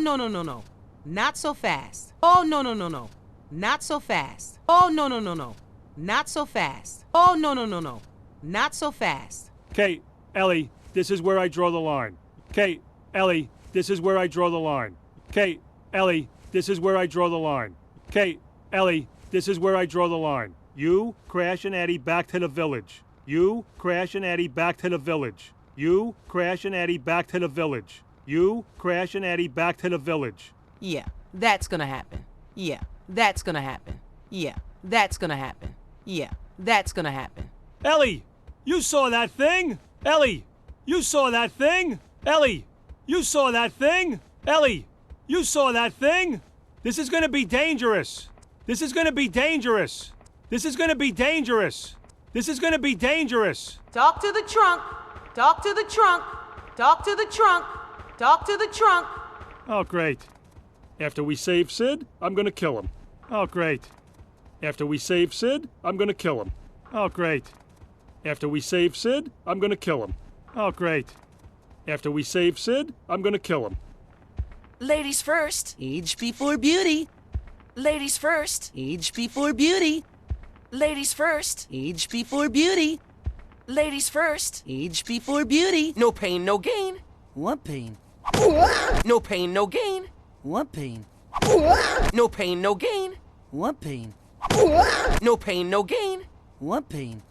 no, no, no, no. Not so fast. Oh, no, no, no, no. Not so fast. Oh, no, no, no, no. Not so fast. Oh, no, no, no, no. Not so fast. Okay, Ellie, this is where I draw the line. Okay, Ellie, this is where I draw the line. Okay, Ellie, this is where I draw the line. Okay, Ellie, this is where I draw the line. You, Crash, and Eddie back to the village. You, Crash, and Eddie back to the village. You, Crash, and Eddie back to the village. You, Crash, and Eddie back to the village. Yeah, that's gonna happen. Yeah, that's gonna happen. Yeah, that's gonna happen. Yeah, that's gonna happen. Ellie, you saw that thing? Ellie, you saw that thing? Ellie, you saw that thing? Ellie, you saw that thing? This is gonna be dangerous. This is gonna be dangerous. This is gonna be dangerous. This is gonna be dangerous. Talk to the trunk. Talk to the trunk. Talk to the trunk. Talk to the trunk. Oh, great. After we save Sid, I'm gonna kill him. Oh, great. After we save Sid, I'm gonna kill him. Oh, great. After we save Sid, I'm gonna kill him. Oh, great. After we save Sid, I'm gonna kill him. Ladies first, age before beauty. Ladies first, age before beauty. Ladies first, age before beauty. Ladies first, age before beauty. No pain, no gain. What pain? No pain, no gain. What pain? No pain, no gain. What pain? No pain, no gain. What pain?